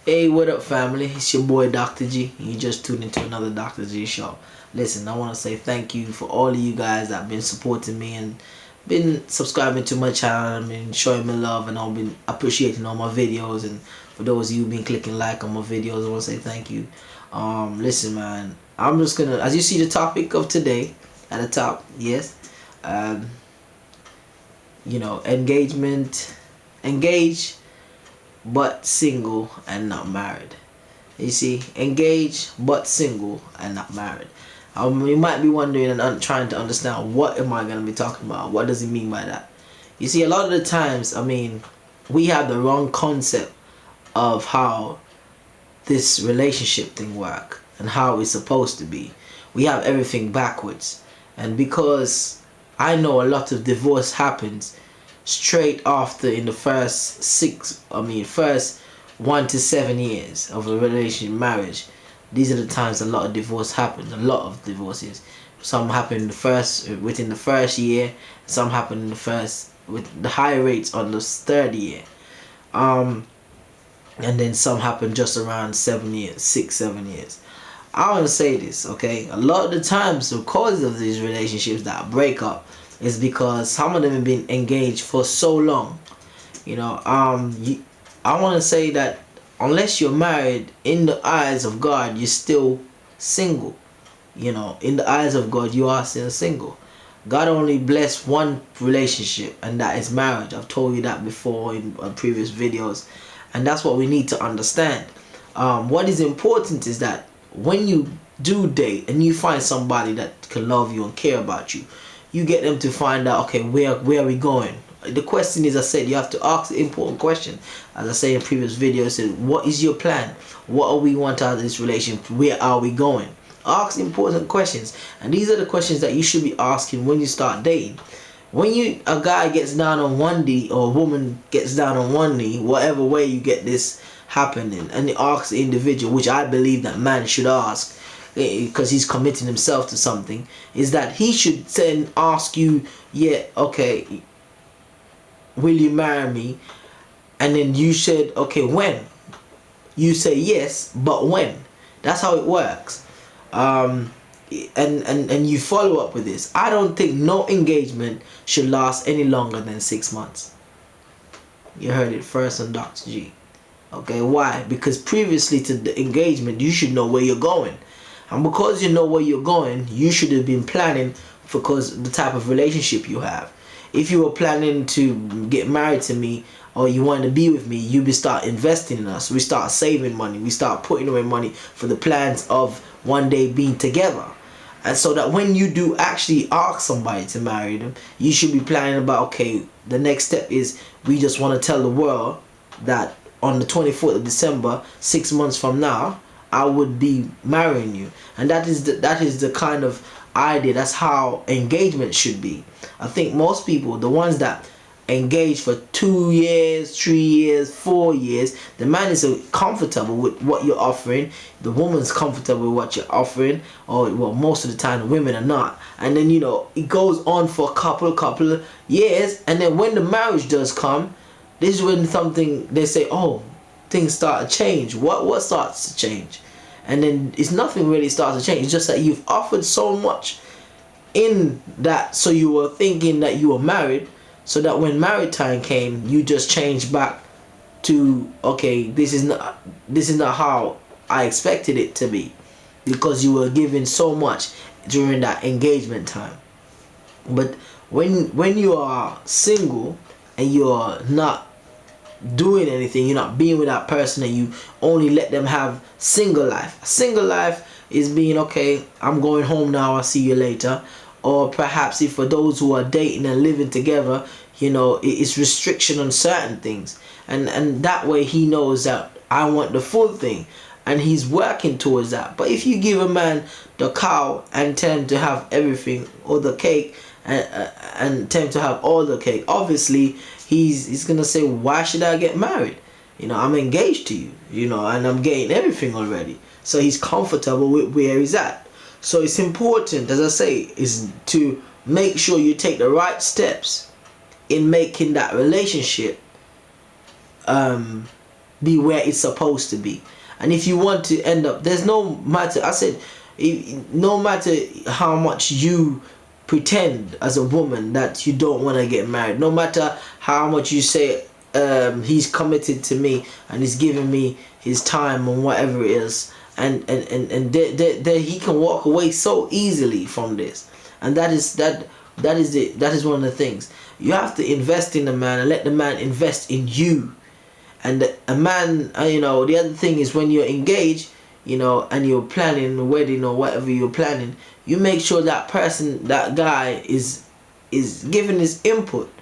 Hey, what up, family? It's your boy Dr. G. You just tuned into another Dr. G show. Listen, I want to say thank you for all of you guys that have been supporting me and been subscribing to my channel and been showing me love, and I've been appreciating all my videos. And for those of you who've been clicking like on my videos, I want to say thank you. Listen, man, I'm just gonna, as you see the topic of today at the top, yes, um, engagement, engage but single and not married. You see, engaged but single and not married. You might be wondering and trying to understand, what am I going to be talking about? What does he mean by that? You see, a lot of the times, we have the wrong concept of how this relationship thing work and how it's supposed to be. We have everything backwards. And because I know a lot of divorce happens straight after, in the first 1 to 7 years of a relationship, marriage. These are the times a lot of divorce happens. A lot of divorces. Some happen within the first year. Some happen in the first, with the high rates on the third year. And then some happen just around 7 years, 6-7 years. I want to say this, okay? A lot of the times, the cause of these relationships that break up is because some of them have been engaged for so long. I want to say that unless you're married, in the eyes of God, you're still single. In the eyes of God, you are still single. God only blessed one relationship, and that is marriage. I've told you that before in previous videos, and that's what we need to understand. What is important is that when you do date and you find somebody that can love you and care about you, you get them to find out, okay, where are we going? The question is, I said, you have to ask the important question. As I say in previous videos, I said, what is your plan? What do we want out of this relationship? Where are we going? Ask important questions. And these are the questions that you should be asking when you start dating. When a guy gets down on one knee, or a woman gets down on one knee, whatever way you get this happening, and you ask the individual, which I believe that man should ask, because he's committing himself to something, is that he should then ask you, yeah, okay, will you marry me? And then you said, okay, when? You say yes, but when? That's how it works. And you follow up with this. I don't think no engagement should last any longer than 6 months. You heard it first on Dr. G. Okay, why? Because previously to the engagement, you should know where you're going. And because you know where you're going, you should have been planning for the type of relationship you have. If you were planning to get married to me, or you wanted to be with me, you would start investing in us. We start saving money. We start putting away money for the plans of one day being together. And so that when you do actually ask somebody to marry them, you should be planning about, okay, the next step is, we just want to tell the world that on the 24th of December, 6 months from now, I would be marrying you. And that is the kind of idea. That's how engagement should be. I think most people, the ones that engage for 2 years, 3 years, 4 years, the man is comfortable with what you're offering, the woman's comfortable with what you're offering, or well, most of the time the women are not. And then it goes on for a couple of years, and then when the marriage does come, this is when they say, oh, things start to change. What starts to change? And then it's nothing really starts to change. It's just that you've offered so much in that, so you were thinking that you were married, so that when marriage time came, you just changed back to, okay, this is not how I expected it to be, because you were given so much during that engagement time. But when you are single and you're not doing anything, you're not being with that person, and you only let them have single life. Single life is being, okay, I'm going home now, I'll see you later. Or perhaps, if for those who are dating and living together, it's restriction on certain things, and that way he knows that I want the full thing, and he's working towards that. But if you give a man the cow and tell him to have everything, or the cake, and tell him to have all the cake, obviously he's gonna say, why should I get married? I'm engaged to you, and I'm getting everything already. So he's comfortable with where he's at. So it's important, as I say, is to make sure you take the right steps in making that relationship be where it's supposed to be. And if you want to end up, there's no matter, I said, no matter how much you pretend as a woman that you don't want to get married, no matter how much you say he's committed to me and he's giving me his time and whatever it is, and he can walk away so easily from this. And that is one of the things. You have to invest in the man and let the man invest in you. And a man, the other thing is, when you're engaged, and you're planning a wedding or whatever you're planning, you make sure that person, that guy is giving his input.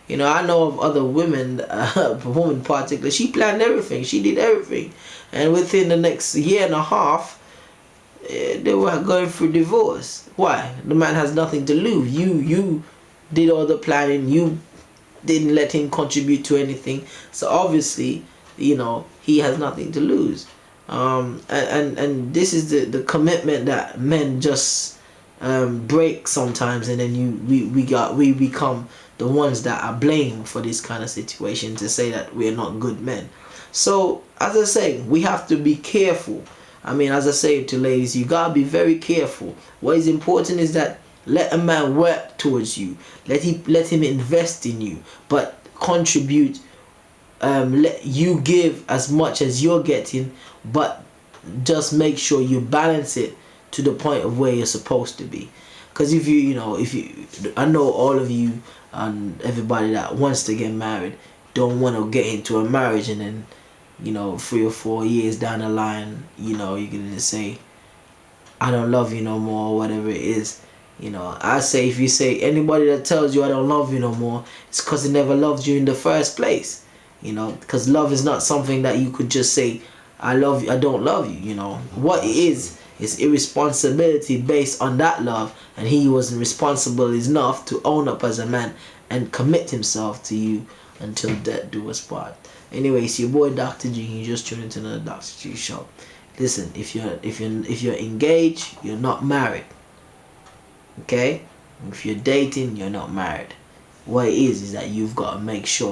I know of other women, a woman in particular, she planned everything, she did everything, and within the next year and a half, they were going through divorce. Why? The man has nothing to lose. You did all the planning, you didn't let him contribute to anything, so obviously, he has nothing to lose. And this is the commitment that men just break sometimes, and then we become the ones that are blamed for this kind of situation, to say that we're not good men. So as I say, we have to be careful. I mean, as I say to ladies, you gotta be very careful. What is important is that let a man work towards you. Let him invest in you, but contribute. Let you give as much as you're getting, but just make sure you balance it to the point of where you're supposed to be. Because if I know all of you and everybody that wants to get married don't want to get into a marriage, and then 3 or 4 years down the line, you're gonna say, I don't love you no more, or whatever it is. I say, if you say, anybody that tells you I don't love you no more, it's because they never loved you in the first place. Because love is not something that you could just say, I love you, I don't love you. What it is irresponsibility based on that love, and he wasn't responsible enough to own up as a man and commit himself to you until death do us part. Anyway, it's your boy Dr. G. You just tuned into the Dr. G show. Listen, if you're engaged, you're not married. Okay? If you're dating, you're not married. What it is that you've got to make sure